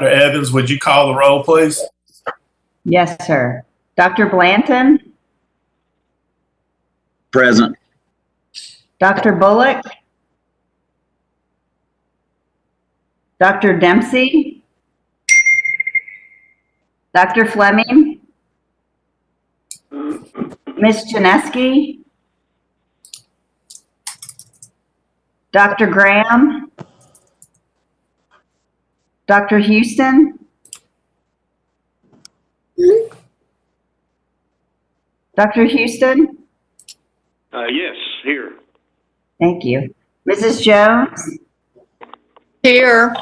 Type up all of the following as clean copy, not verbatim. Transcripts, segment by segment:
Evans, would you call the roll, please? Yes, sir. Dr. Blanton? Present. Dr. Bullock? Dr. Dempsey? Dr. Fleming? Ms. Janeski? Dr. Graham? Dr. Houston? Dr. Houston? Yes, here. Thank you. Mrs. Jones? Here.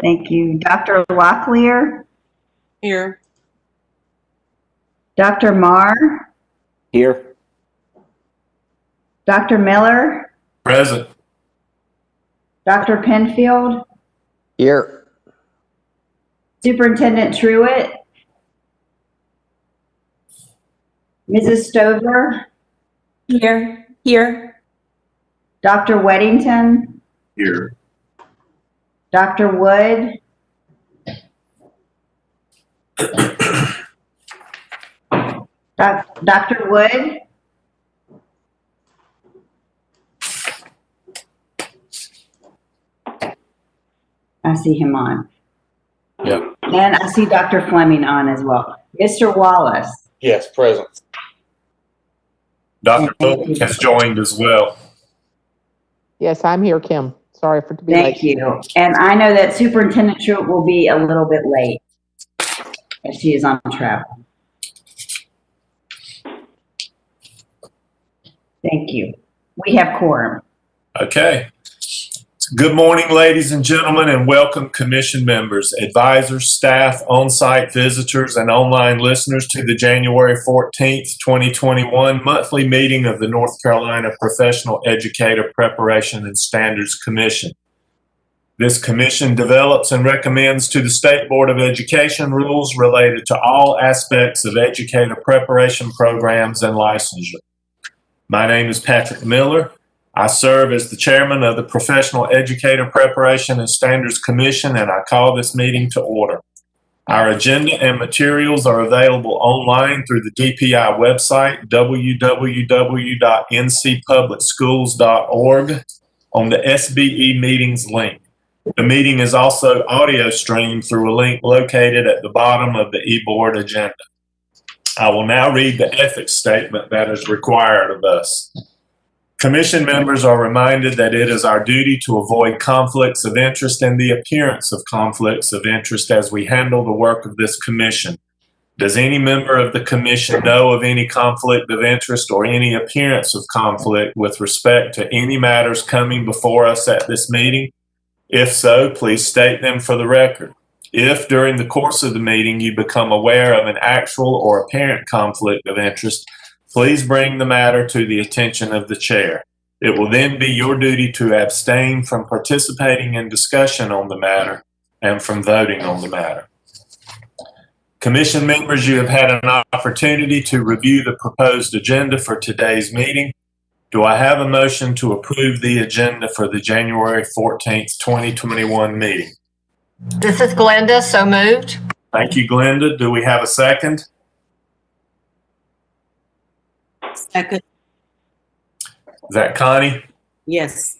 Thank you. Dr. Locklear? Here. Dr. Marr? Here. Dr. Miller? Present. Dr. Penfield? Here. Superintendent Truitt? Mrs. Stover? Here. Here. Dr. Weddington? Here. Dr. Wood? Dr. Wood? I see him on. Yep. And I see Dr. Fleming on as well. Mr. Wallace? Yes, present. Dr. Bullock has joined as well. Yes, I'm here, Kim. Sorry for to be late. Thank you. And I know that Superintendent Truitt will be a little bit late as she is on travel. Thank you. We have quorum. Okay. Good morning, ladies and gentlemen, and welcome commission members, advisors, staff, on-site visitors, and online listeners to the January 14th, 2021 monthly meeting of the North Carolina Professional Educator Preparation and Standards Commission. This commission develops and recommends to the State Board of Education rules related to all aspects of educator preparation programs and licensure. My name is Patrick Miller. I serve as the chairman of the Professional Educator Preparation and Standards Commission, and I call this meeting to order. Our agenda and materials are available online through the DPI website, www.ncpublicschools.org, on the SBE meetings link. The meeting is also audio streamed through a link located at the bottom of the eBoard agenda. I will now read the ethics statement that is required of us. Commission members are reminded that it is our duty to avoid conflicts of interest and the appearance of conflicts of interest as we handle the work of this commission. Does any member of the commission know of any conflict of interest or any appearance of conflict with respect to any matters coming before us at this meeting? If so, please state them for the record. If during the course of the meeting you become aware of an actual or apparent conflict of interest, please bring the matter to the attention of the chair. It will then be your duty to abstain from participating in discussion on the matter and from voting on the matter. Commission members, you have had an opportunity to review the proposed agenda for today's meeting. Do I have a motion to approve the agenda for the January 14th, 2021 meeting? This is Glenda, so moved. Thank you, Glenda. Do we have a second? Second. Is that Connie? Yes.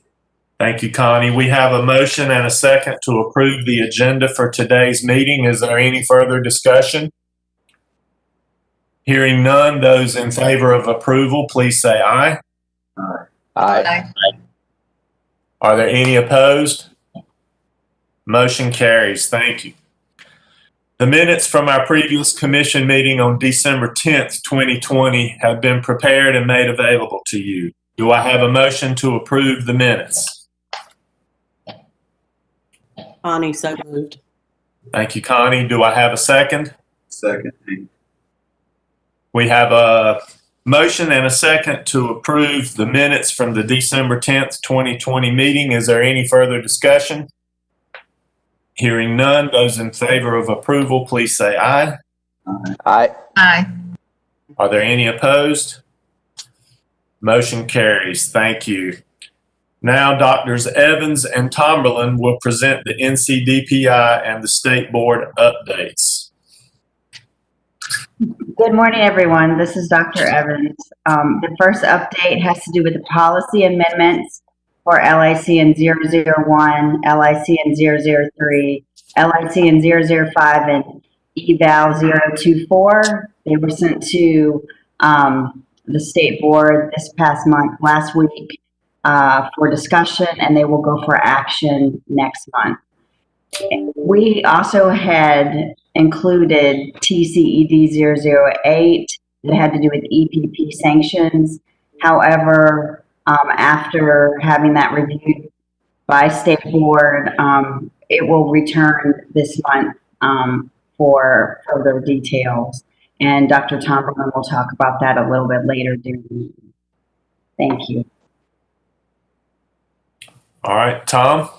Thank you, Connie. We have a motion and a second to approve the agenda for today's meeting. Is there any further discussion? Hearing none, those in favor of approval, please say aye. Aye. Are there any opposed? Motion carries. Thank you. The minutes from our previous commission meeting on December 10th, 2020 have been prepared and made available to you. Do I have a motion to approve the minutes? Connie, so moved. Thank you, Connie. Do I have a second? Second. We have a motion and a second to approve the minutes from the December 10th, 2020 meeting. Is there any further discussion? Hearing none, those in favor of approval, please say aye. Aye. Aye. Are there any opposed? Motion carries. Thank you. Now, Doctors Evans and Tomberlin will present the NCDPI and the state board updates. Good morning, everyone. This is Dr. Evans. The first update has to do with the policy amendments for LIC in 001, LIC in 003, LIC in 005, and eval 024. They were sent to the state board this past month, last week, for discussion, and they will go for action next month. We also had included TCED 008 that had to do with EPP sanctions. However, after having that reviewed by state board, it will return this month for further details. And Dr. Tomberlin will talk about that a little bit later during the meeting. Thank you. All right, Tom.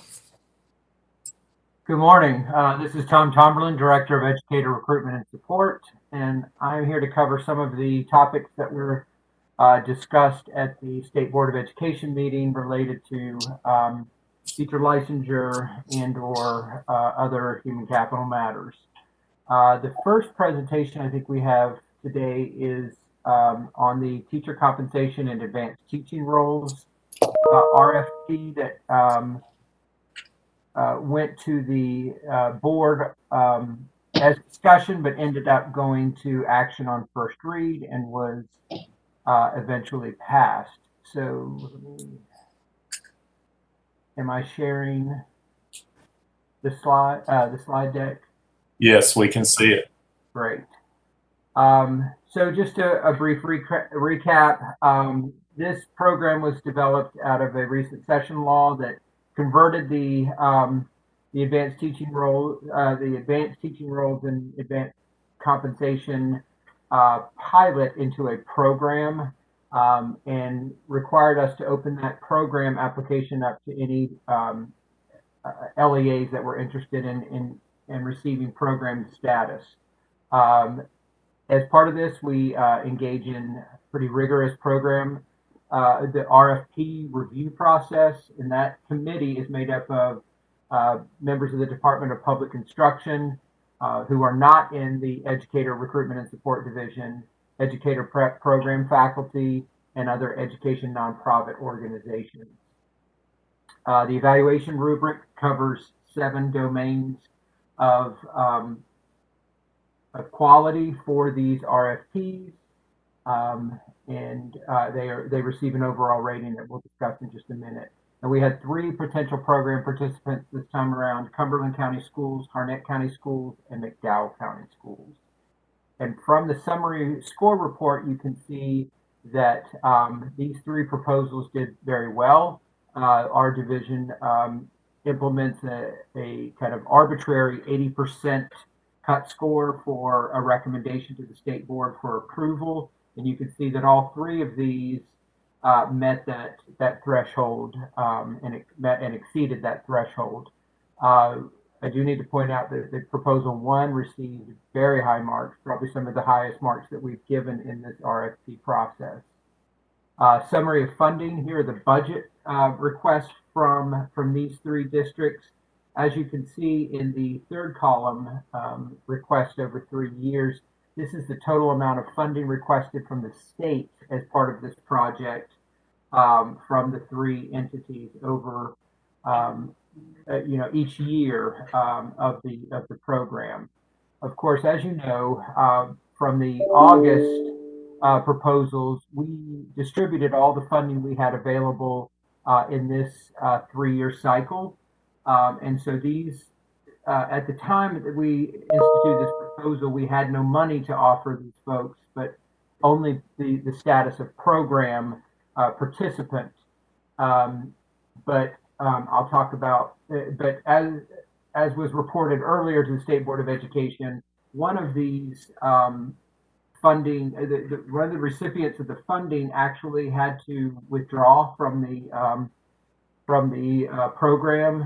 Good morning. This is Tom Tomberlin, Director of Educator Recruitment and Support, and I'm here to cover some of the topics that were discussed at the State Board of Education meeting related to teacher licensure and/or other human capital matters. The first presentation I think we have today is on the teacher compensation and advanced teaching roles RFP that went to the board as discussion, but ended up going to action on first read and was eventually passed. So, am I sharing the slide deck? Yes, we can see it. Great. So just a brief recap. This program was developed out of a recent session law that converted the advanced teaching role, the advanced teaching roles and advanced compensation pilot into a program, and required us to open that program application up to any LEAs that were interested in receiving program status. As part of this, we engage in pretty rigorous program, the RFP review process, and that committee is made up of members of the Department of Public Instruction who are not in the Educator Recruitment and Support Division, Educator Prep Program faculty, and other education nonprofit organizations. The evaluation rubric covers 7 domains of quality for these RFPs, and they receive an overall rating that we'll discuss in just a minute. And we had 3 potential program participants this time around: Cumberland County Schools, Harnett County Schools, and McDowell County Schools. And from the summary score report, you can see that these 3 proposals did very well. Our division implements a kind of arbitrary 80% cut score for a recommendation to the state board for approval. And you can see that all 3 of these met that threshold, and it met and exceeded that threshold. I do need to point out that the proposal 1 received very high marks, probably some of the highest marks that we've given in this RFP process. Summary of funding. Here are the budget requests from these 3 districts. As you can see in the 3rd column, request over 3 years, this is the total amount of funding requested from the state as part of this project from the 3 entities over each year of the program. Of course, as you know, from the August proposals, we distributed all the funding we had available in this 3-year cycle. And so these, at the time that we instituted this proposal, we had no money to offer these folks, but only the status of program participant. But I'll talk about, but as was reported earlier to the State Board of Education, one of these funding, one of the recipients of the funding actually had to withdraw from the program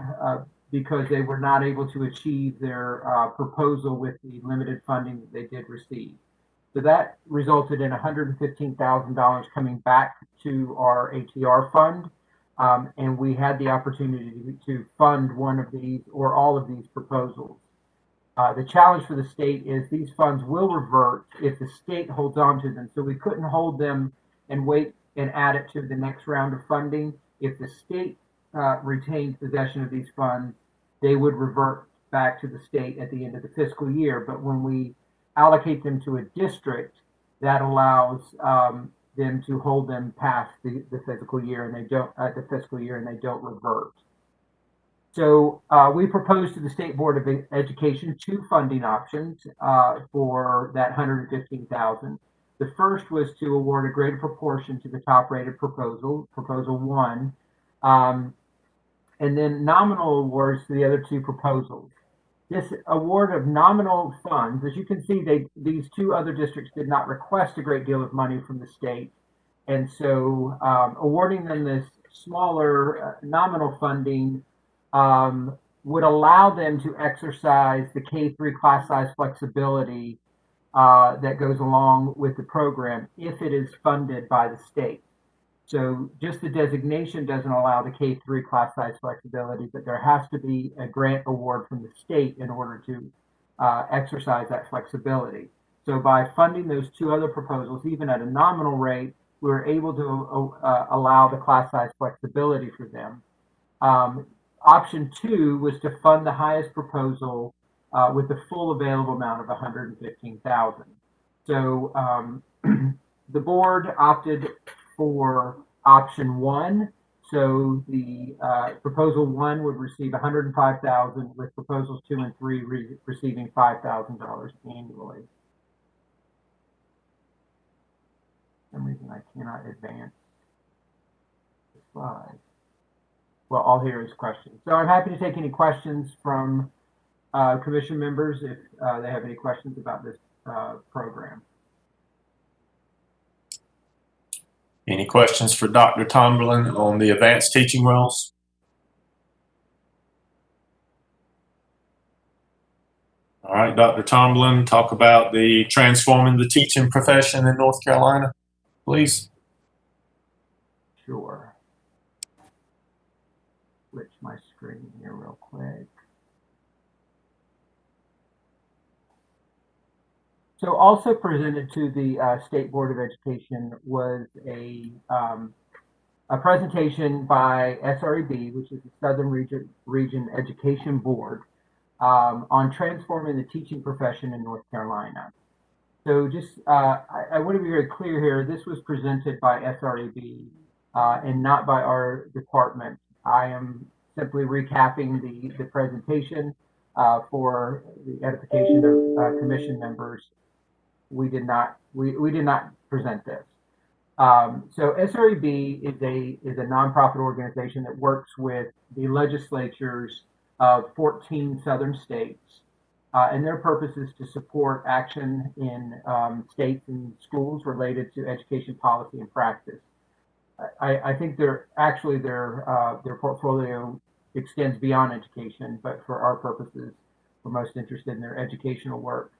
because they were not able to achieve their proposal with the limited funding that they did receive. So that resulted in $115,000 coming back to our ATR fund. and we had the opportunity to fund one of these or all of these proposals. The challenge for the state is these funds will revert if the state holds on to them. So we couldn't hold them and wait and add it to the next round of funding. If the state retained possession of these funds, they would revert back to the state at the end of the fiscal year. But when we allocate them to a district, that allows them to hold them past the fiscal year, and they don't revert. So we proposed to the State Board of Education 2 funding options for that $115,000. The first was to award a greater proportion to the top-rated proposal, Proposal 1, and then nominal awards to the other 2 proposals. This award of nominal funds, as you can see, these 2 other districts did not request a great deal of money from the state, and so awarding them this smaller nominal funding would allow them to exercise the K-3 class size flexibility that goes along with the program if it is funded by the state. So just the designation doesn't allow the K-3 class size flexibility, but there has to be a grant award from the state in order to exercise that flexibility. So by funding those 2 other proposals, even at a nominal rate, we were able to allow the class size flexibility for them. Option 2 was to fund the highest proposal with the full available amount of $115,000. So the board opted for option 1. So the proposal 1 would receive $105,000, with proposals 2 and 3 receiving $5,000 annually. For some reason I cannot advance the slide. Well, all here is questions. So I'm happy to take any questions from commission members if they have any questions about this program. Any questions for Dr. Tomlin on the advanced teaching roles? All right, Dr. Tomlin, talk about the transforming the teaching profession in North Carolina, please. Sure. Switch my screen here real quick. So also presented to the State Board of Education was a presentation by SREB, which is the Southern Region Education Board, on transforming the teaching profession in North Carolina. So just, I want to be very clear here, this was presented by SREB and not by our department. I am simply recapping the presentation for the edification of commission members. We did not present this. So SREB is a nonprofit organization that works with the legislatures of 14 southern states, and their purpose is to support action in states and schools related to education policy and practice. I think their portfolio extends beyond education, but for our purposes, we're most interested in their educational work.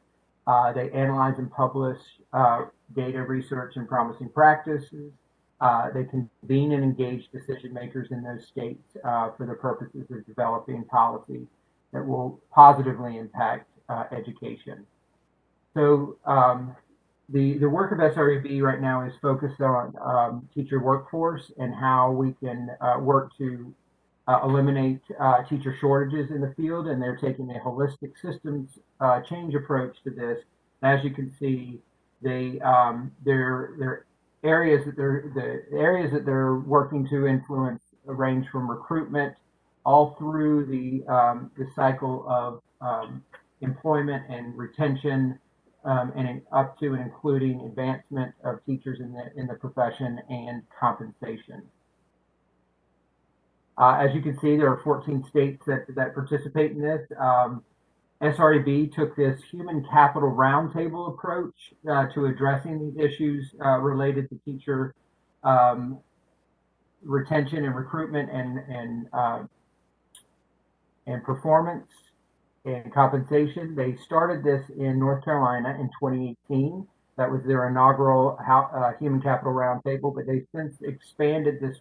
They analyze and publish data, research, and promising practices. They convene and engage decision makers in those states for the purposes of developing policy that will positively impact education. So the work of SREB right now is focused on teacher workforce and how we can work to eliminate teacher shortages in the field, and they're taking a holistic systems change approach to this. As you can see, their areas that they're working to influence range from recruitment all through the cycle of employment and retention, and up to and including advancement of teachers in the profession and compensation. As you can see, there are 14 states that participate in this. SREB took this human capital roundtable approach to addressing these issues related to teacher retention and recruitment and performance and compensation. They started this in North Carolina in 2018. That was their inaugural human capital roundtable, but they've since expanded this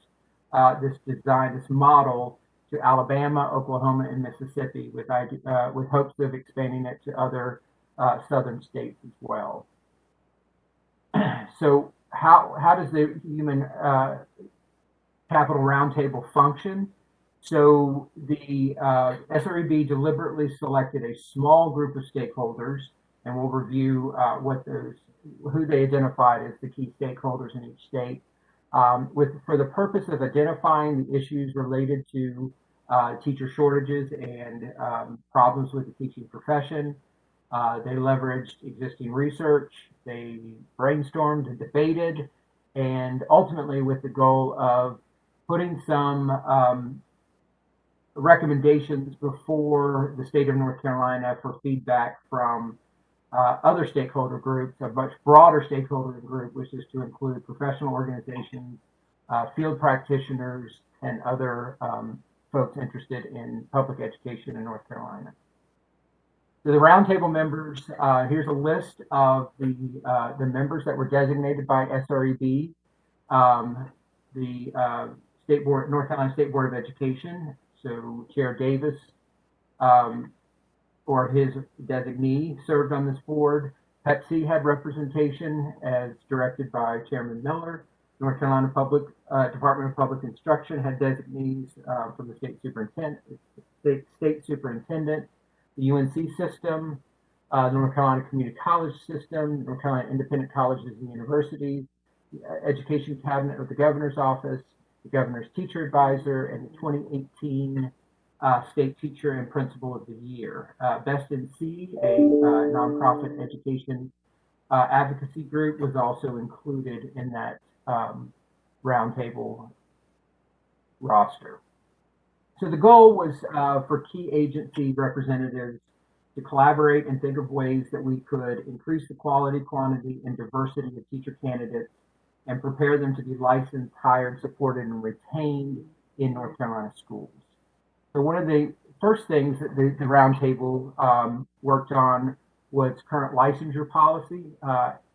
this model to Alabama, Oklahoma, and Mississippi with hopes of expanding it to other southern states as well. So how does the Human Capital Roundtable function? So the SREB deliberately selected a small group of stakeholders, and we'll review who they identified as the key stakeholders in each state, for the purpose of identifying the issues related to teacher shortages and problems with the teaching profession. They leveraged existing research, they brainstormed and debated, and ultimately with the goal of putting some recommendations before the state of North Carolina for feedback from other stakeholder groups, a much broader stakeholder group, which is to include professional organizations, field practitioners, and other folks interested in public education in North Carolina. So the roundtable members, here's a list of the members that were designated by SREB. The State Board, North Carolina State Board of Education, so Chair Davis, or his designee, served on this board. Pepsi had representation as directed by Chairman Miller. North Carolina Department of Public Instruction had designees from the state superintendent, the UNC system, North Carolina Community College system, North Carolina Independent Colleges and Universities, the Education Cabinet of the Governor's Office, the Governor's Teacher Advisor, and the 2018 State Teacher and Principal of the Year. Best in C, a nonprofit education advocacy group, was also included in that roundtable roster. So the goal was for key agency representatives to collaborate and think of ways that we could increase the quality, quantity, and diversity of teacher candidates and prepare them to be licensed, hired, supported, and retained in North Carolina schools. So one of the first things that the roundtable worked on was current licensure policy.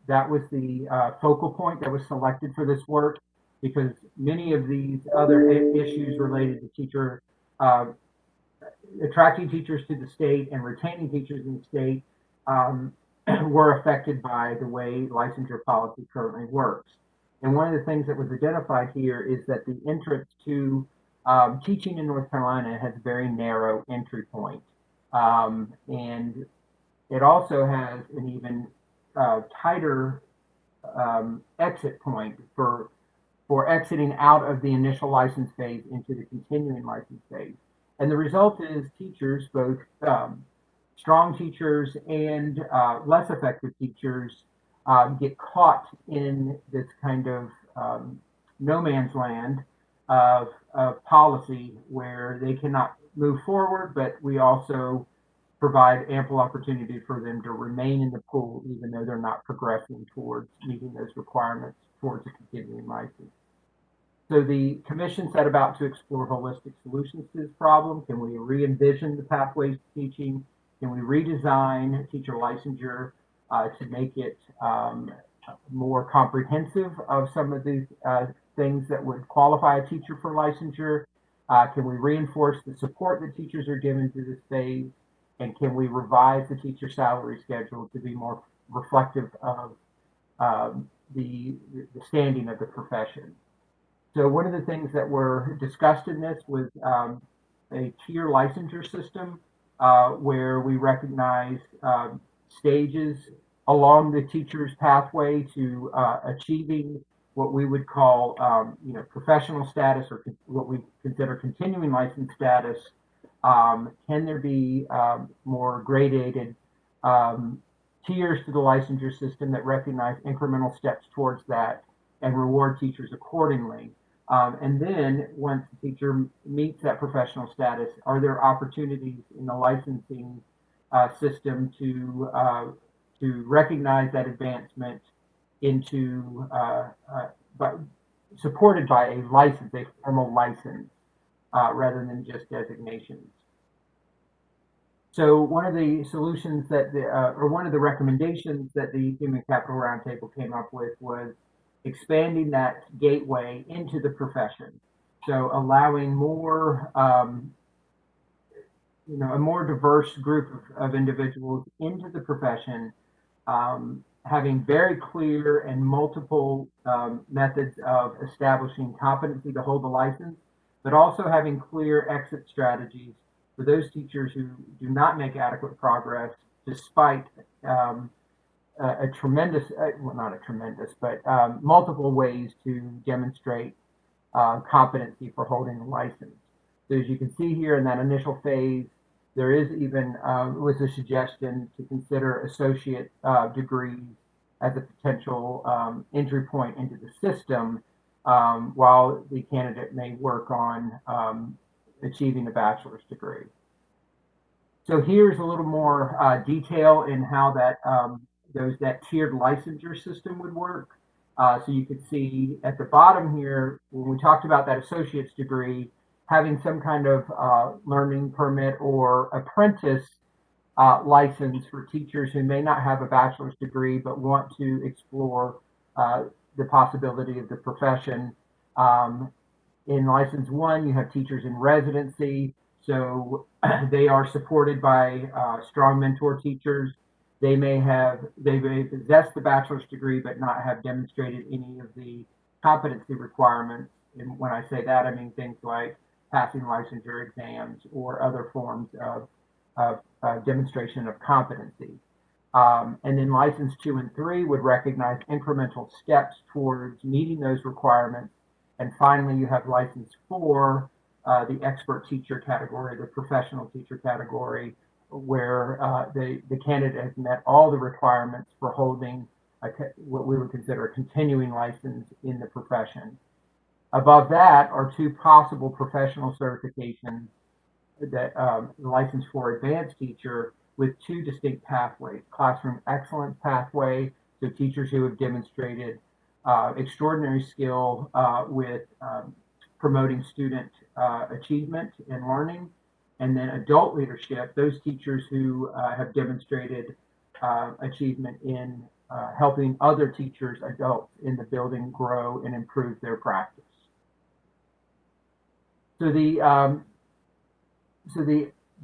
That was the focal point that was selected for this work, because many of these other issues related to teacher attracting teachers to the state and retaining teachers in the state were affected by the way licensure policy currently works. And one of the things that was identified here is that the entrance to teaching in North Carolina has a very narrow entry point. And it also has an even tighter exit point for exiting out of the initial license phase into the continuing license phase. And the result is teachers, both strong teachers and less effective teachers, get caught in this kind of no man's land of policy where they cannot move forward, but we also provide ample opportunity for them to remain in the pool even though they're not progressing towards meeting those requirements towards a continuing license. So the commission set about to explore holistic solutions to this problem. Can we re-envision the pathways to teaching? Can we redesign teacher licensure to make it more comprehensive of some of these things that would qualify a teacher for licensure? Can we reinforce the support that teachers are given to this phase? And can we revise the teacher salary schedule to be more reflective of the standing of the profession? So one of the things that were discussed in this was a tier licensure system where we recognize stages along the teacher's pathway to achieving what we would call professional status, or what we consider continuing license status. Can there be more gradated tiers to the licensure system that recognize incremental steps towards that and reward teachers accordingly? And then once the teacher meets that professional status, are there opportunities in the licensing system to recognize that advancement into supported by a license, a formal license, rather than just designations? So one of the solutions that or one of the recommendations that the Human Capital Roundtable came up with was expanding that gateway into the profession. So allowing more, a more diverse group of individuals into the profession, having very clear and multiple methods of establishing competency to hold the license, but also having clear exit strategies for those teachers who do not make adequate progress despite a tremendous, well, not a tremendous, but multiple ways to demonstrate competency for holding the license. So as you can see here in that initial phase, there is even was a suggestion to consider associate degrees as a potential entry point into the system while the candidate may work on achieving a bachelor's degree. So here's a little more detail in how that tiered licensure system would work. So you can see at the bottom here, when we talked about that associate's degree, having some kind of learning permit or apprentice license for teachers who may not have a bachelor's degree but want to explore the possibility of the profession. In license 1, you have teachers in residency, so they are supported by strong mentor teachers. They may possess the bachelor's degree but not have demonstrated any of the competency requirements. And when I say that, I mean things like passing licensure exams or other forms of demonstration of competency. And then license 2 and 3 would recognize incremental steps towards meeting those requirements. And finally, you have license 4, the expert teacher category, the professional teacher category, where the candidate has met all the requirements for holding what we would consider a continuing license in the profession. Above that are 2 possible professional certifications, that license for advanced teacher with 2 distinct pathways: classroom excellence pathway, so teachers who have demonstrated extraordinary skill with promoting student achievement and learning, and then adult leadership, those teachers who have demonstrated achievement in helping other teachers, adults in the building, grow and improve their practice. So the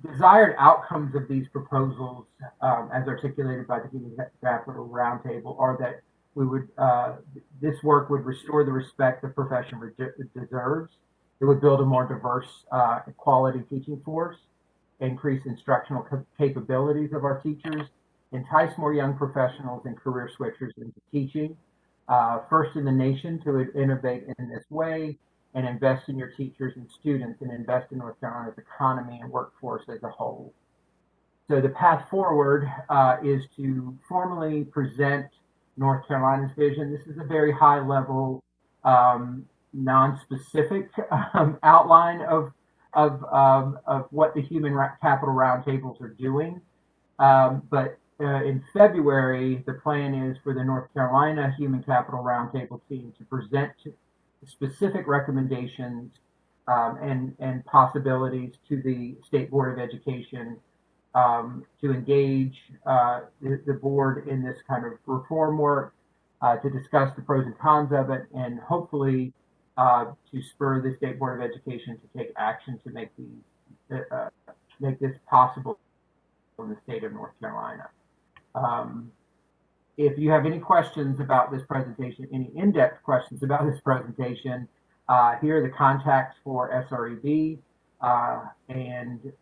desired outcomes of these proposals, as articulated by the Human Capital Roundtable, are that we would this work would restore the respect the profession deserves. It would build a more diverse, quality teaching force, increase instructional capabilities of our teachers, entice more young professionals and career switchers into teaching. First in the nation to innovate in this way, and invest in your teachers and students, and invest in North Carolina's economy and workforce as a whole. So the path forward is to formally present North Carolina's vision. This is a very high level, non-specific outline of what the Human Capital Roundtables are doing. But in February, the plan is for the North Carolina Human Capital Roundtable team to present specific recommendations and possibilities to the State Board of Education to engage the board in this kind of reform work, to discuss the pros and cons of it, and hopefully to spur the State Board of Education to take action to make this possible in the state of North Carolina. If you have any questions about this presentation, any in-depth questions about this presentation, here are the contacts for SREB. And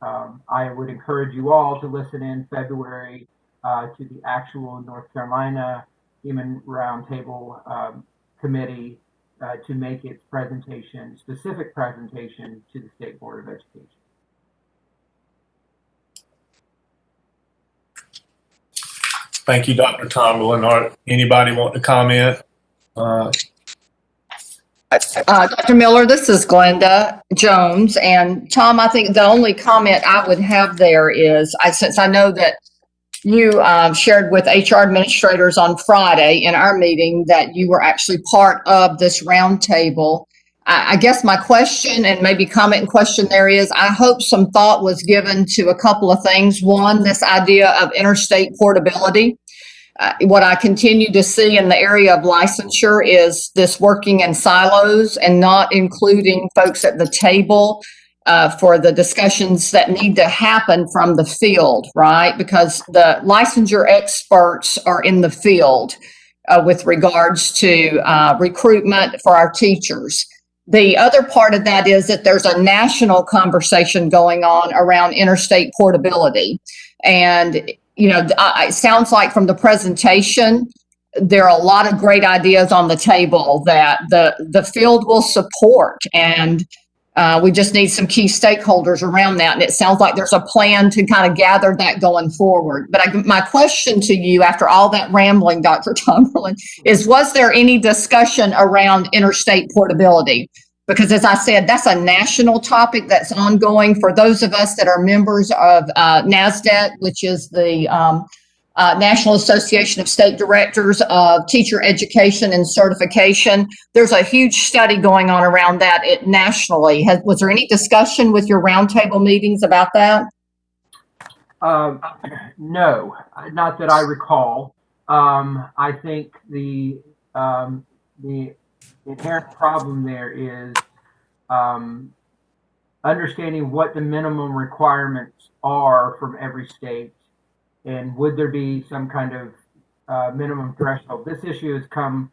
I would encourage you all to listen in February to the actual North Carolina Human Roundtable Committee to make its presentation, specific presentation to the State Board of Education. Thank you, Dr. Tomberlin. Anybody want to comment? Dr. Miller, this is Glenda Jones. And Tom, I think the only comment I would have there is, since I know that you shared with HR administrators on Friday in our meeting that you were actually part of this roundtable, I guess my question and maybe comment and question there is, I hope some thought was given to a couple of things. One, this idea of interstate portability. What I continue to see in the area of licensure is this working in silos and not including folks at the table for the discussions that need to happen from the field, right? Because the licensure experts are in the field with regards to recruitment for our teachers. The other part of that is that there's a national conversation going on around interstate portability. And, you know, it sounds like from the presentation, there are a lot of great ideas on the table that the field will support. And we just need some key stakeholders around that. And it sounds like there's a plan to kind of gather that going forward. But my question to you after all that rambling, Dr. Tomberlin, is was there any discussion around interstate portability? Because as I said, that's a national topic that's ongoing for those of us that are members of NASDAQ, which is the National Association of State Directors of Teacher Education and Certification. There's a huge study going on around that nationally. Was there any discussion with your roundtable meetings about that? No, not that I recall. I think the inherent problem there is understanding what the minimum requirements are from every state. And would there be some kind of minimum threshold? This issue has come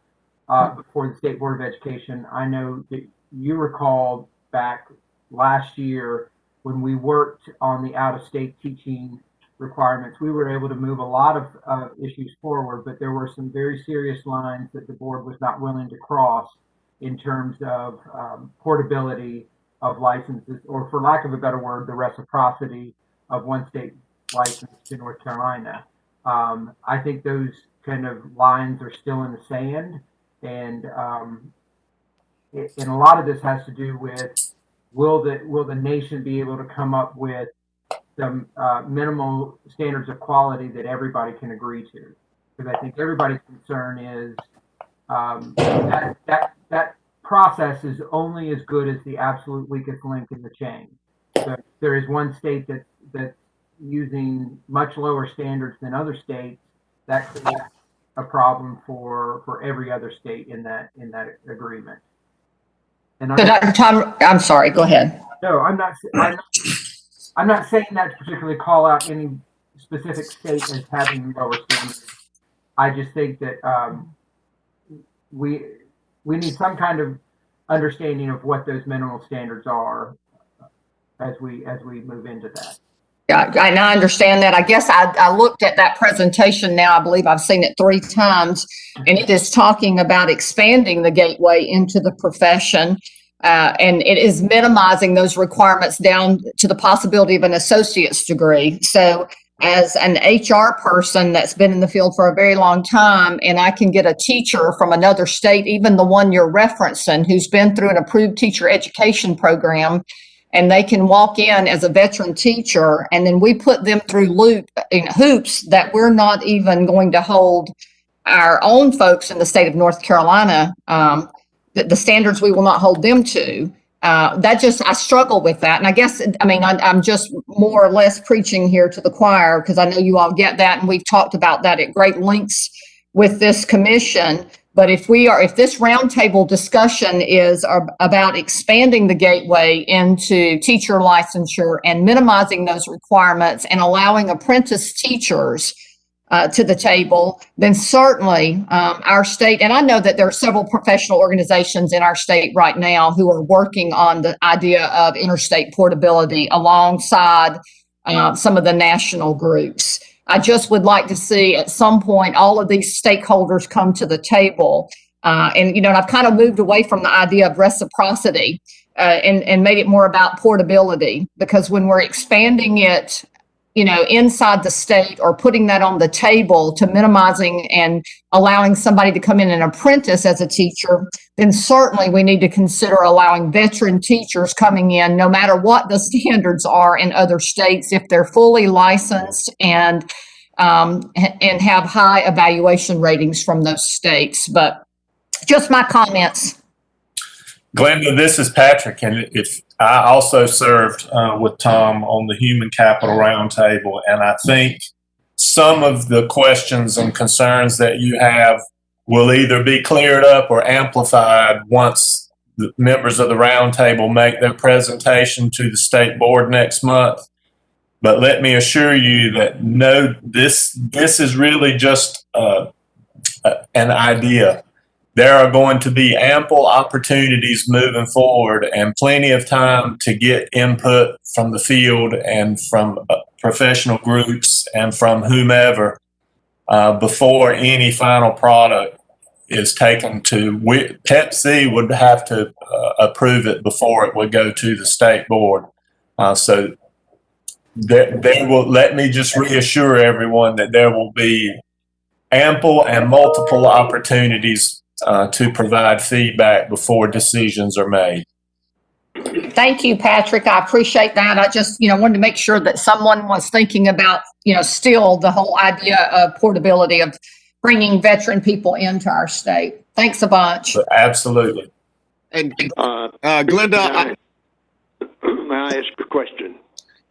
before the State Board of Education. I know that you recall back last year when we worked on the out-of-state teaching requirements, we were able to move a lot of issues forward, but there were some very serious lines that the board was not willing to cross in terms of portability of licenses, or for lack of a better word, the reciprocity of one state license to North Carolina. I think those kind of lines are still in the sand, and a lot of this has to do with will the nation be able to come up with some minimal standards of quality that everybody can agree to? Because I think everybody's concern is that process is only as good as the absolute weakest link in the chain. So if there is one state that's using much lower standards than other states, that creates a problem for every other state in that agreement. And So Dr. Tom, I'm sorry, go ahead. No, I'm not saying that to particularly call out any specific state as having lower standards. I just think that we need some kind of understanding of what those minimal standards are as we move into that. Yeah, and I understand that. I guess I looked at that presentation now. I believe I've seen it 3 times, and it is talking about expanding the gateway into the profession. And it is minimizing those requirements down to the possibility of an associate's degree. So as an HR person that's been in the field for a very long time, and I can get a teacher from another state, even the one you're referencing, who's been through an approved teacher education program, and they can walk in as a veteran teacher, and then we put them through hoops that we're not even going to hold our own folks in the state of North Carolina, the standards we will not hold them to. I struggle with that. And I guess, I'm just more or less preaching here to the choir, because I know you all get that, and we've talked about that at great lengths with this commission. But if this roundtable discussion is about expanding the gateway into teacher licensure and minimizing those requirements and allowing apprentice teachers to the table, then certainly our state, and I know that there are several professional organizations in our state right now who are working on the idea of interstate portability alongside some of the national groups. I just would like to see at some point all of these stakeholders come to the table. And I've kind of moved away from the idea of reciprocity and made it more about portability, because when we're expanding it, inside the state, or putting that on the table to minimizing and allowing somebody to come in and apprentice as a teacher, then certainly we need to consider allowing veteran teachers coming in, no matter what the standards are in other states, if they're fully licensed and have high evaluation ratings from those states. But just my comments. Glenda, this is Patrick, and if I also served with Tom on the Human Capital Roundtable, and I think some of the questions and concerns that you have will either be cleared up or amplified once the members of the roundtable make their presentation to the state board next month. But let me assure you that this is really just an idea. There are going to be ample opportunities moving forward and plenty of time to get input from the field and from professional groups and from whomever before any final product is taken to. Pepsi would have to approve it before it would go to the state board. So there will, let me just reassure everyone that there will be ample and multiple opportunities to provide feedback before decisions are made. Thank you, Patrick. I appreciate that. I just, wanted to make sure that someone was thinking about, still the whole idea of portability of bringing veteran people into our state. Thanks a bunch. But absolutely. And May Glenda, I ask a question?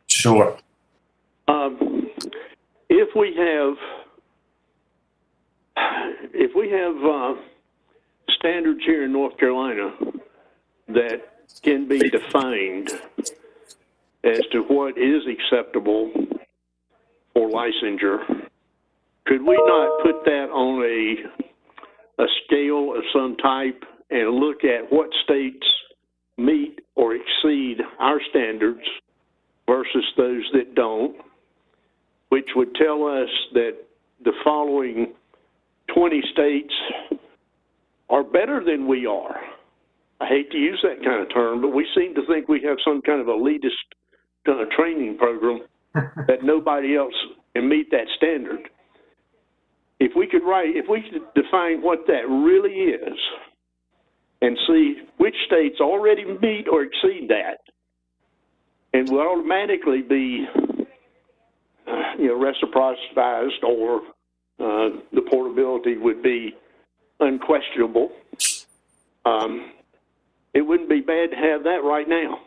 Sure. If we have standards here in North Carolina that can be defined as to what is acceptable for licensure, could we not put that on a scale of some type and look at what states meet or exceed our standards versus those that don't, which would tell us that the following 20 states are better than we are? I hate to use that kind of term, but we seem to think we have some kind of elitist kind of training program that nobody else can meet that standard. If we could define what that really is and see which states already meet or exceed that, and will automatically be, reciprocized, or the portability would be unquestionable. It wouldn't be bad to have that right now.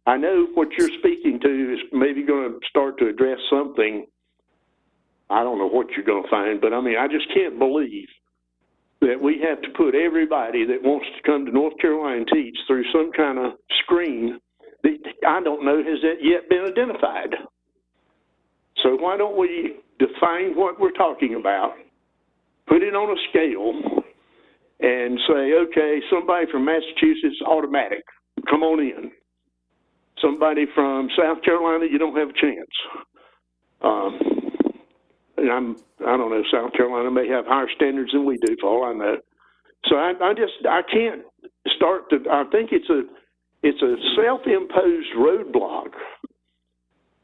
I know what you're speaking to is maybe going to start to address something. I don't know what you're going to find, but I just can't believe that we have to put everybody that wants to come to North Carolina and teach through some kind of screen that I don't know has yet been identified. So why don't we define what we're talking about, put it on a scale, and say, okay, somebody from Massachusetts, automatic, come on in. Somebody from South Carolina, you don't have a chance. And I don't know, South Carolina may have higher standards than we do, for all I know. So I can't start to, I think it's a self-imposed roadblock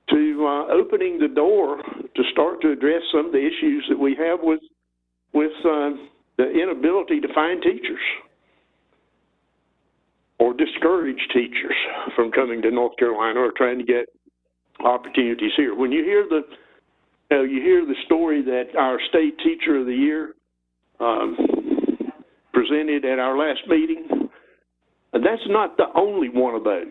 to opening the door to start to address some of the issues that we have with the inability to find teachers or discourage teachers from coming to North Carolina or trying to get opportunities here. When you hear the story that our state teacher of the year presented at our last meeting, that's not the only one of those.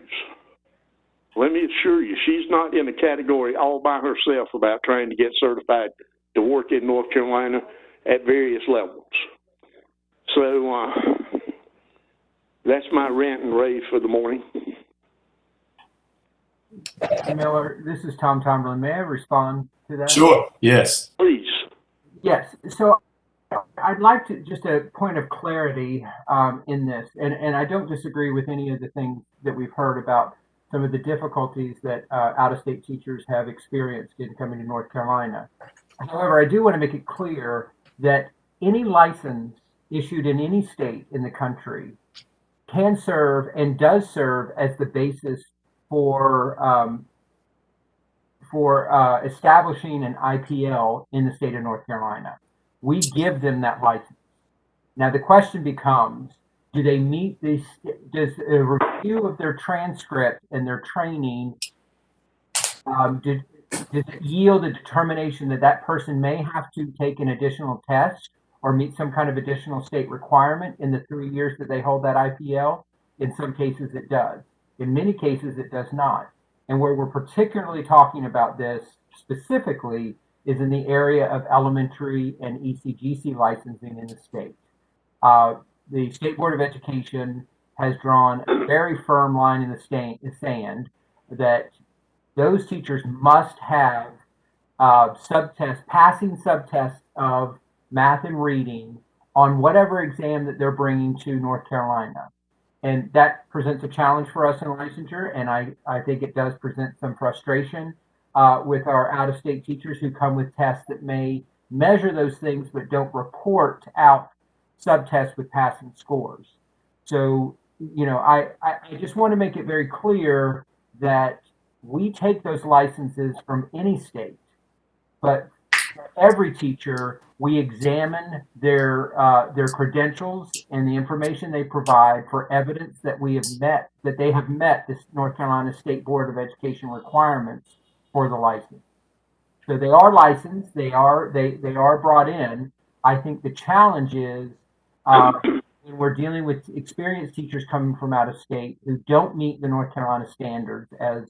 Let me assure you, she's not in a category all by herself about trying to get certified to work in North Carolina at various levels. So that's my rant and rave for the morning. Miller, this is Tom Tomlin. May I respond to that? Sure. Yes. Please. Yes. So I'd like to just a point of clarity in this, and I don't disagree with any of the things that we've heard about some of the difficulties that out-of-state teachers have experienced in coming to North Carolina. However, I do want to make it clear that any license issued in any state in the country can serve and does serve as the basis for establishing an IPL in the state of North Carolina. We give them that license. Now the question becomes, do they meet this? Does a review of their transcript and their training, does it yield a determination that that person may have to take an additional test or meet some kind of additional state requirement in the 3 years that they hold that IPL? In some cases it does. In many cases it does not. And where we're particularly talking about this specifically is in the area of elementary and ECGC licensing in the state. The State Board of Education has drawn a very firm line in the sand that those teachers must have passing subtests of math and reading on whatever exam that they're bringing to North Carolina. And that presents a challenge for us in licensure, and I think it does present some frustration with our out-of-state teachers who come with tests that may measure those things but don't report out subtests with passing scores. So, you know, I just want to make it very clear that we take those licenses from any state, but for every teacher, we examine their credentials and the information they provide for evidence that they have met this North Carolina State Board of Education requirements for the license. So they are licensed, they are brought in. I think the challenge is when we're dealing with experienced teachers coming from out of state who don't meet the North Carolina standards as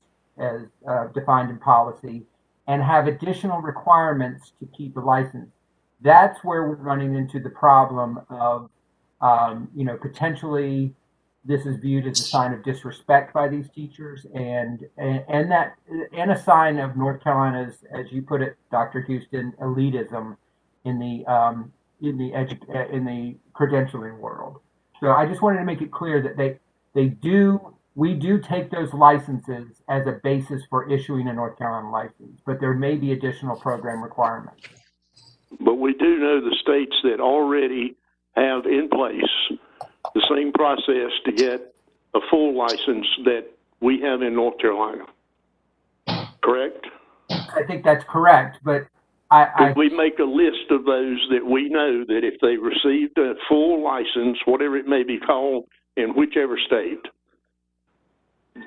defined in policy and have additional requirements to keep a license. That's where we're running into the problem of, potentially this is viewed as a sign of disrespect by these teachers and a sign of North Carolina's, as you put it, Dr. Houston, elitism in the credentialing world. So I just wanted to make it clear that we do take those licenses as a basis for issuing a North Carolina license, but there may be additional program requirements. But we do know the states that already have in place the same process to get a full license that we have in North Carolina. Correct? I think that's correct, but If we make a list of those that we know that if they received a full license, whatever it may be called, in whichever state,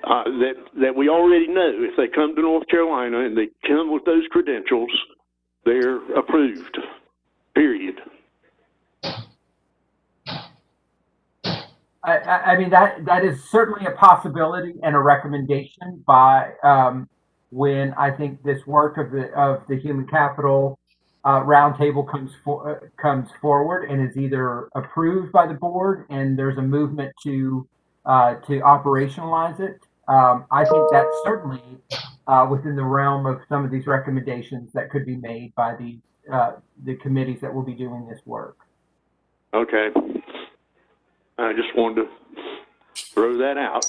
that we already know if they come to North Carolina and they come with those credentials, they're approved, period. I mean, that is certainly a possibility and a recommendation by when I think this work of the human capital roundtable comes forward and is either approved by the board and there's a movement to operationalize it. I think that's certainly within the realm of some of these recommendations that could be made by the committees that will be doing this work. Okay. I just wanted to throw that out.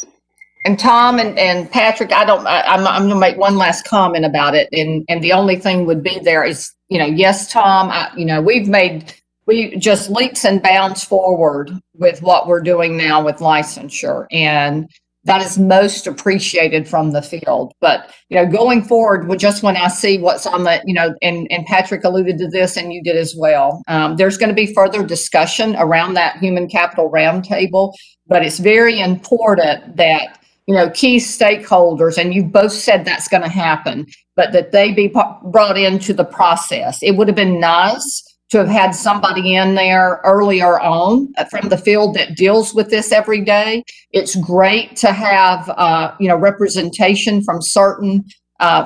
And Tom and Patrick, I'm going to make one last comment about it. And the only thing would be there is, yes, Tom, we just leaps and bounds forward with what we're doing now with licensure. And that is most appreciated from the field. But, going forward, just when I see what's on the, and Patrick alluded to this and you did as well, there's going to be further discussion around that human capital roundtable. But it's very important that, key stakeholders, and you both said that's going to happen, but that they be brought into the process. It would have been nice to have had somebody in there earlier on from the field that deals with this every day. It's great to have, representation from certain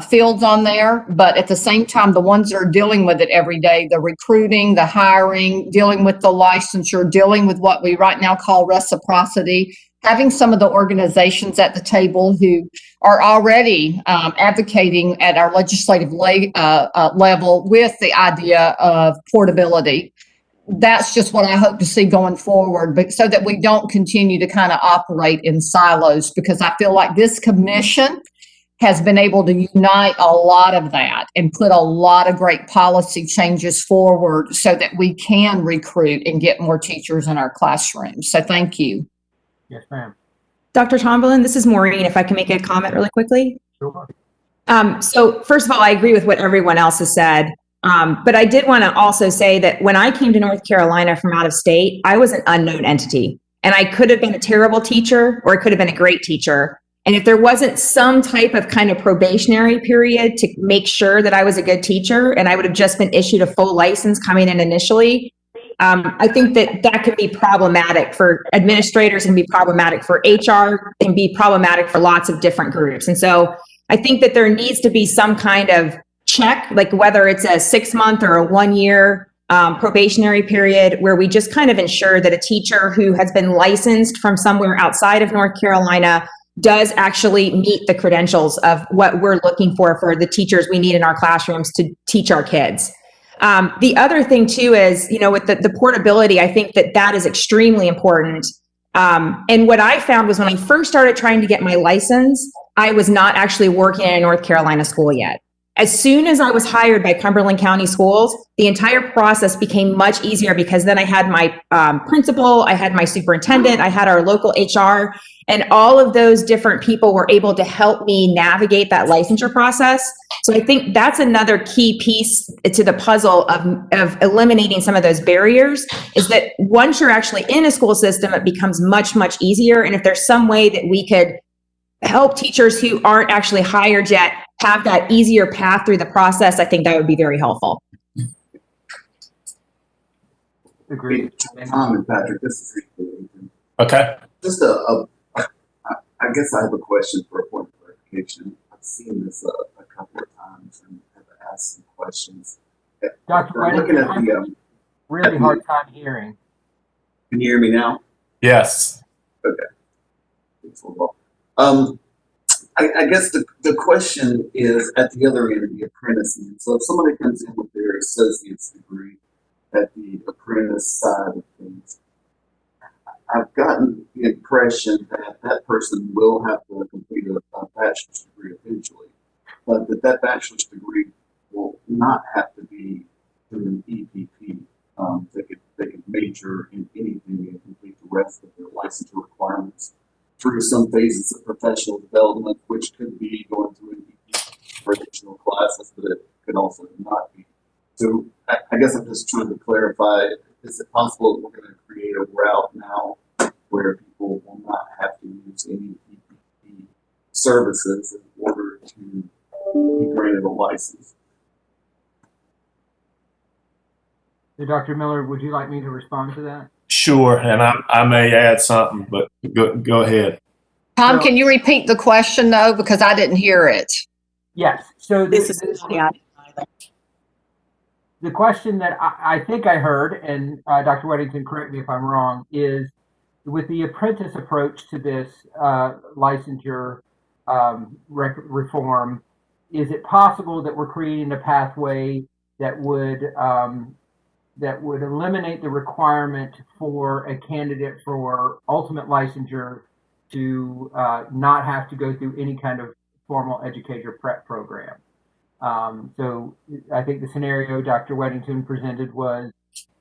fields on there, but at the same time, the ones that are dealing with it every day, the recruiting, the hiring, dealing with the licensure, dealing with what we right now call reciprocity, having some of the organizations at the table who are already advocating at our legislative level with the idea of portability. That's just what I hope to see going forward, but so that we don't continue to kind of operate in silos, because I feel like this commission has been able to unite a lot of that and put a lot of great policy changes forward so that we can recruit and get more teachers in our classrooms. So thank you. Yes, ma'am. Dr. Tomberlin, this is Maureen, if I can make a comment really quickly. Sure. So first of all, I agree with what everyone else has said. But I did want to also say that when I came to North Carolina from out of state, I was an unknown entity. And I could have been a terrible teacher or I could have been a great teacher. And if there wasn't some type of kind of probationary period to make sure that I was a good teacher and I would have just been issued a full license coming in initially, I think that could be problematic for administrators and be problematic for HR and be problematic for lots of different groups. And so I think that there needs to be some kind of check, like whether it's a 6-month or a 1-year probationary period, where we just kind of ensure that a teacher who has been licensed from somewhere outside of North Carolina does actually meet the credentials of what we're looking for the teachers we need in our classrooms to teach our kids. The other thing too is, with the portability, I think that is extremely important. And what I found was when I first started trying to get my license, I was not actually working in a North Carolina school yet. As soon as I was hired by Cumberland County Schools, the entire process became much easier because then I had my principal, I had my superintendent, I had our local HR, and all of those different people were able to help me navigate that licensure process. So I think that's another key piece to the puzzle of eliminating some of those barriers, is that once you're actually in a school system, it becomes much, much easier. And if there's some way that we could help teachers who aren't actually hired yet have that easier path through the process, I think that would be very helpful. Agreed. Tom and Patrick, this is Okay. just I guess I have a question for a point of clarification. I've seen this a couple of times and have asked some questions. Dr. I'm looking at Whiting, the, really hard time hearing. can you hear me now? Yes. I guess the question is at the other end of the apprenticing. So if somebody comes in with their associate's degree at the apprentice side of things, I've gotten the impression that that person will have to complete a bachelor's degree eventually, but that bachelor's degree will not have to be through an EPP. They could major in anything and complete the rest of their licensure requirements through some phases of professional development, which could be going through an EPP for additional classes, but it could also not be. So I guess I'm just trying to clarify, is it possible that we're going to create a route now where people will not have to use any EPP services in order to be granted a license? So Dr. Miller, would you like me to respond to that? Sure. And I may add something, but go ahead. Tom, can you repeat the question though? Because I didn't hear it. Yes. So This is Connie. I didn't either. the question that I think I heard, and Dr. Weddington, correct me if I'm wrong, is with the apprentice approach to this licensure reform, is it possible that we're creating a pathway that would eliminate the requirement for a candidate for ultimate licensure to not have to go through any kind of formal educator prep program? So I think the scenario Dr. Weddington presented was,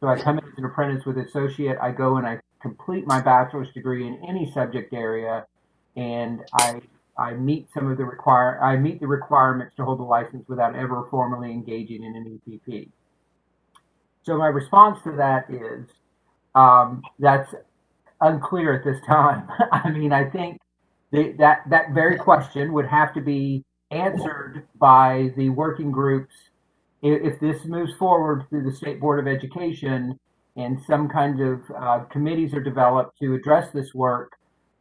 so I come in as an apprentice with associate, I go and I complete my bachelor's degree in any subject area, and I meet some of the requirements to hold the license without ever formally engaging in an EPP. So my response to that is that's unclear at this time. I mean, I think that very question would have to be answered by the working groups if this moves forward through the State Board of Education and some kind of committees are developed to address this work.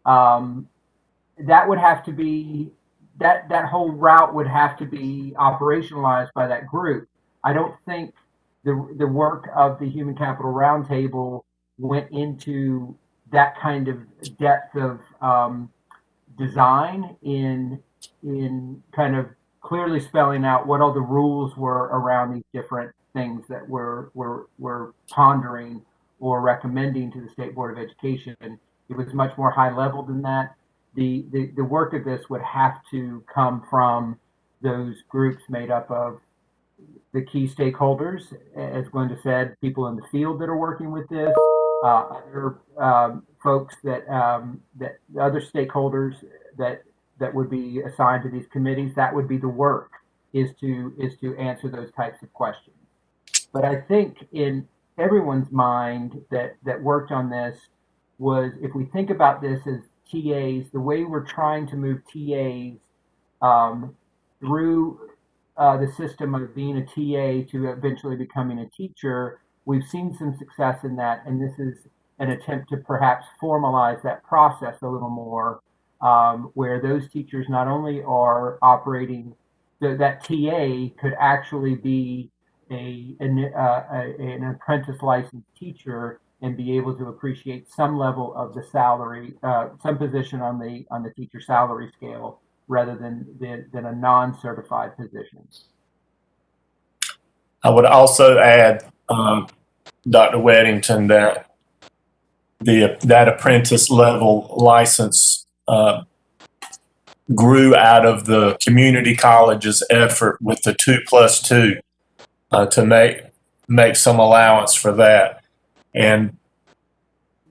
That would have to be that whole route would have to be operationalized by that group. I don't think the work of the Human Capital Roundtable went into that kind of depth of design in kind of clearly spelling out what all the rules were around these different things that we're pondering or recommending to the State Board of Education. It was much more high level than that. The work of this would have to come from those groups made up of the key stakeholders, as Glenda said, people in the field that are working with this, other folks that other stakeholders that would be assigned to these committees. That would be the work, is to answer those types of questions. But I think in everyone's mind that worked on this was, if we think about this as TAs, the way we're trying to move TAs through the system of being a TA to eventually becoming a teacher, we've seen some success in that, and this is an attempt to perhaps formalize that process a little more, where those teachers not only are operating that TA could actually be an apprentice licensed teacher and be able to appreciate some level of the salary, some position on the teacher salary scale, rather than a non-certified position. I would also add, Dr. Weddington, that that apprentice level license grew out of the community college's effort with the 2+2 to make some allowance for that. And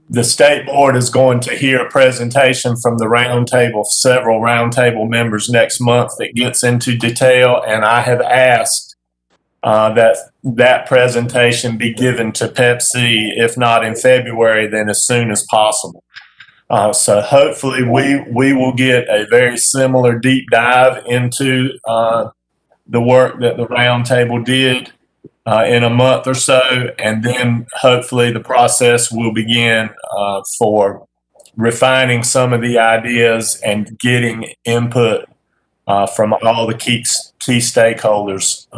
the state board is going to hear a presentation from the roundtable, several roundtable members next month that gets into detail, and I have asked that presentation be given to Pepsi, if not in February, then as soon as possible. So hopefully we will get a very similar deep dive into the work that the roundtable did in a month or so, and then hopefully the process will begin for refining some of the ideas and getting input from all the key stakeholders.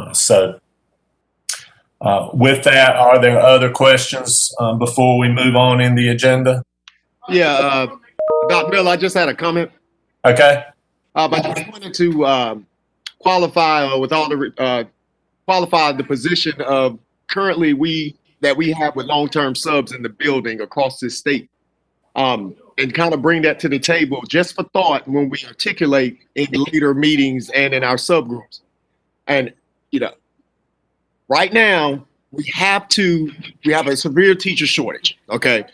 With that, are there other questions before we move on in the agenda? Yeah, Dr. Miller, I just had a comment. Okay. But I just wanted to qualify with all the qualify the position of currently we have with long-term subs in the building across this state, and kind of bring that to the table just for thought when we articulate in leader meetings and in our subgroups. And right now we have a severe teacher shortage, okay?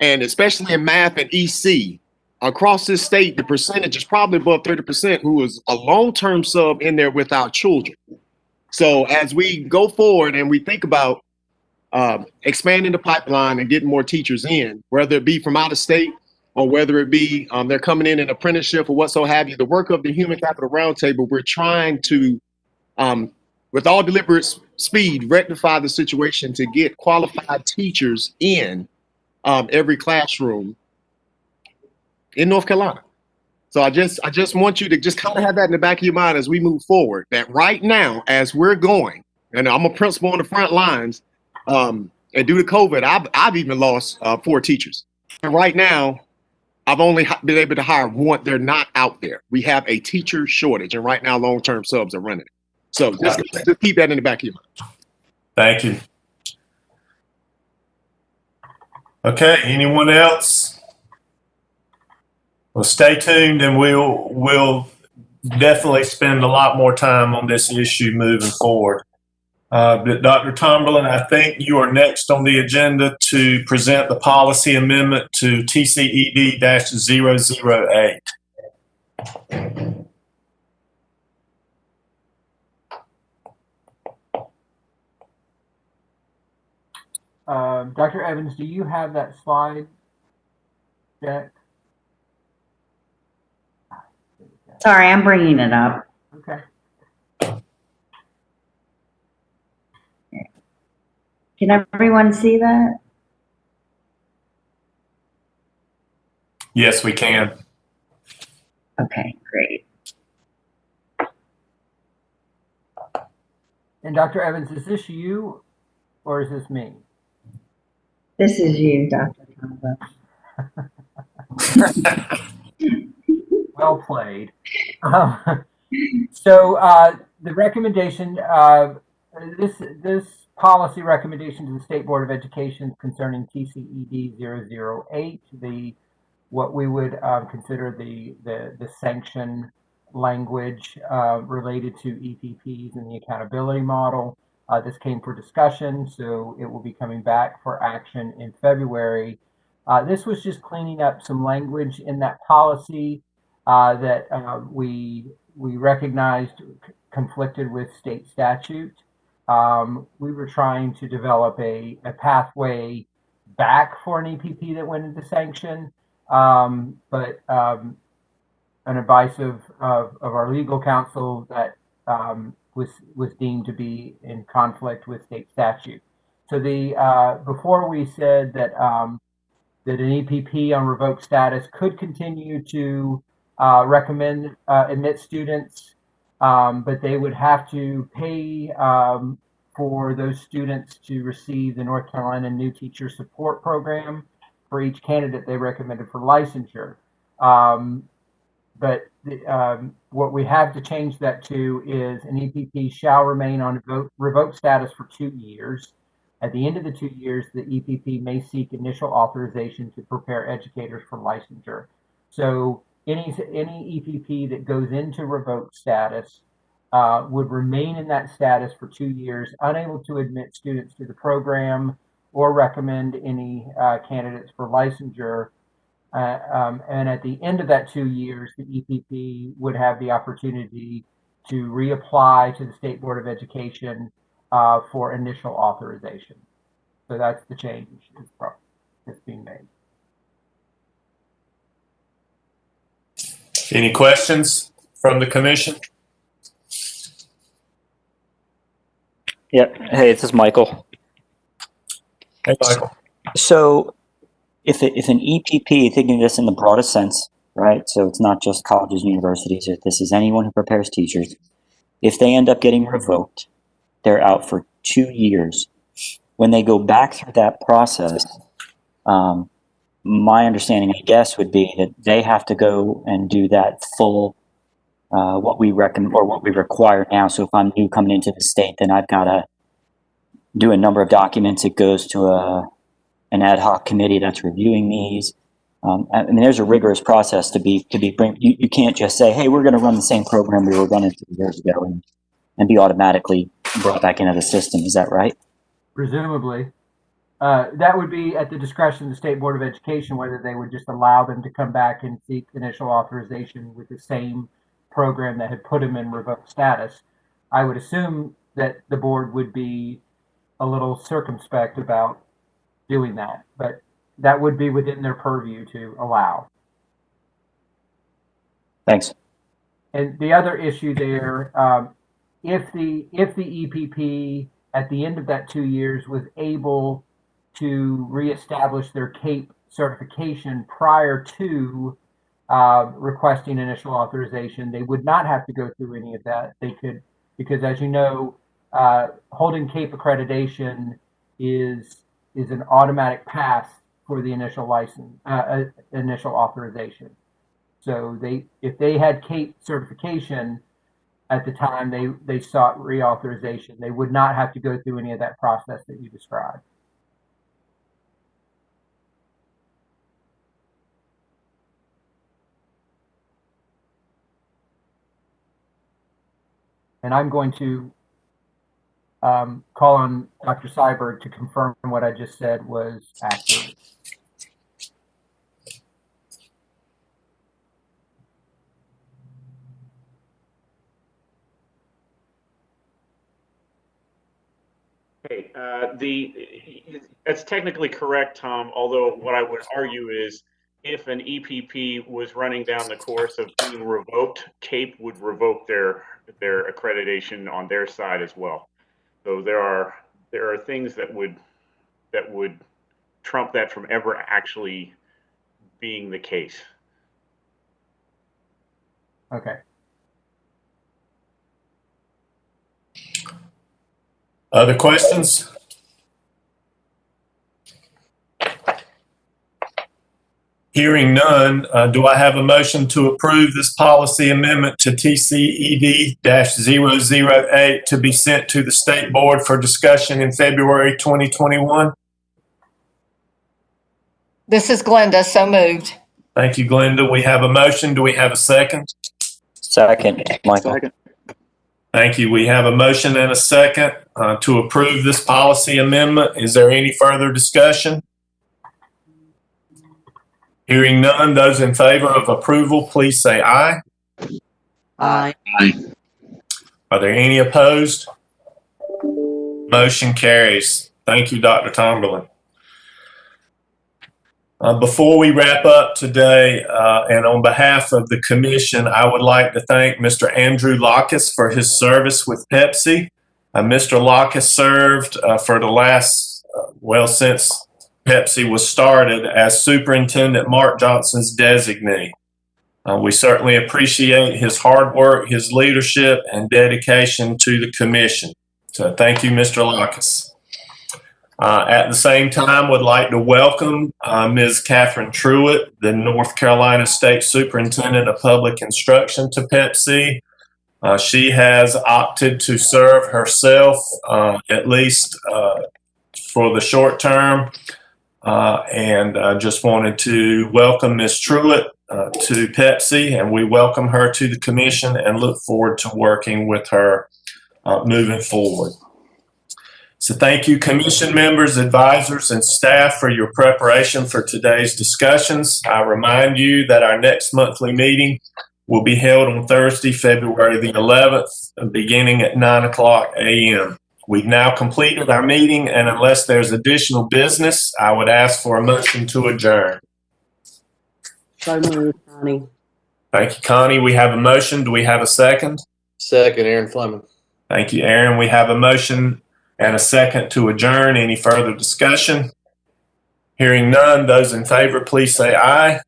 And especially in math and EC, across this state, the percentage is probably above 30% who is a long-term sub in there with our children. So as we go forward and we think about expanding the pipeline and getting more teachers in, whether it be from out of state or whether it be they're coming in an apprenticeship or what so have you, the work of the Human Capital Roundtable, we're trying to, with all deliberate speed, rectify the situation to get qualified teachers in every classroom in North Carolina. So I just want you to just kind of have that in the back of your mind as we move forward, that right now, as we're going, and I'm a principal on the front lines, and due to COVID, I've even lost 4 teachers. And right now, I've only been able to hire 1. They're not out there. We have a teacher shortage, and right now, long-term subs are running it. So just keep that in the back of your mind. Thank you. Okay, anyone else? Well, stay tuned, and we'll definitely spend a lot more time on this issue moving forward. But Dr. Tomberlin, I think you are next on the agenda to present the policy amendment to TCED-008. Dr. Evans, do you have that slide deck? Sorry, I'm bringing it up. Okay. Can everyone see that? Yes, we can. Okay, great. And Dr. Evans, is this you or is this me? This is you, Dr. Tomba. Well played. So the recommendation, this policy recommendation to the State Board of Education concerning TCED 008, what we would consider the sanction language related to EPPs and the accountability model. This came for discussion, so it will be coming back for action in February. This was just cleaning up some language in that policy that we recognized conflicted with state statute. We were trying to develop a pathway back for an EPP that went into sanction, but an advice of our legal counsel that was deemed to be in conflict with state statute. So before we said that that an EPP on revoked status could continue to recommend admit students but they would have to pay for those students to receive the North Carolina New Teacher Support Program for each candidate they recommended for licensure. But what we have to change that to is an EPP shall remain on revoked status for 2 years. At the end of the 2 years, the EPP may seek initial authorization to prepare educators for licensure. So any EPP that goes into revoked status would remain in that status for 2 years, unable to admit students to the program or recommend any candidates for licensure. And at the end of that 2 years, the EPP would have the opportunity to reapply to the State Board of Education for initial authorization. So that's the change that's being made. Any questions from the commission? Yep. Hey, this is Michael. Hey, Michael. So if an EPP, thinking of this in the broadest sense, right? So it's not just colleges and universities. If this is anyone who prepares teachers, if they end up getting revoked, they're out for 2 years. When they go back through that process, my understanding, I guess, would be that they have to go and do that full, what we recommend or what we require now. So if I'm new coming into the state, then I've got to do a number of documents. It goes to an ad hoc committee that's reviewing these. I mean, there's a rigorous process to be you can't just say, hey, we're going to run the same program we were running 2 years ago and be automatically brought back into the system. Is that right? Presumably. That would be at the discretion of the State Board of Education, whether they would just allow them to come back and seek initial authorization with the same program that had put them in revoked status. I would assume that the board would be a little circumspect about doing that, but that would be within their purview to allow. Thanks. And the other issue there, if the EPP at the end of that 2 years was able to reestablish their CAPE certification prior to requesting initial authorization, they would not have to go through any of that. They could, because as you know, holding CAPE accreditation is an automatic pass for the initial license, initial authorization. So if they had CAPE certification at the time they sought reauthorization, they would not have to go through any of that process that you described. And I'm going to call on Dr. Seiberg to confirm what I just said was accurate. Hey, that's technically correct, Tom, although what I would argue is if an EPP was running down the course of being revoked, CAPE would revoke their accreditation on their side as well. So there are things that would trump that from ever actually being the case. Okay. Other questions? Hearing none, do I have a motion to approve this policy amendment to TCED-008 to be sent to the State Board for discussion in February 2021? This is Glenda, so moved. Thank you, Glenda. We have a motion. Do we have a second? Second, Michael. Second. Thank you. We have a motion and a second to approve this policy amendment. Is there any further discussion? Hearing none, those in favor of approval, please say aye. Aye. Are there any opposed? Motion carries. Thank you, Dr. Tomberlin. Before we wrap up today, and on behalf of the commission, I would like to thank Mr. Andrew Lockus for his service with Pepsi. Mr. Lockus served for the last, since Pepsi was started as Superintendent Mark Johnson's designee. We certainly appreciate his hard work, his leadership, and dedication to the commission. So thank you, Mr. Lockus. At the same time, would like to welcome Ms. Catherine Truitt, the North Carolina State Superintendent of Public Instruction, to PEPC. She has opted to serve herself, at least for the short term, and I just wanted to welcome Ms. Truitt to PEPC, and we welcome her to the commission and look forward to working with her moving forward. So thank you, commission members, advisors, and staff for your preparation for today's discussions. I remind you that our next monthly meeting will be held on Thursday, February the 11th, beginning at 9:00 a.m. We've now completed our meeting, and unless there's additional business, I would ask for a motion to adjourn. So moved, Connie. Thank you, Connie. We have a motion. Do we have a second? Second, Aaron Fleming. Thank you, Aaron. We have a motion and a second to adjourn. Any further discussion? Hearing none, those in favor, please say aye.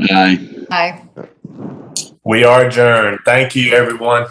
Aye. Aye. We are adjourned. Thank you, everyone.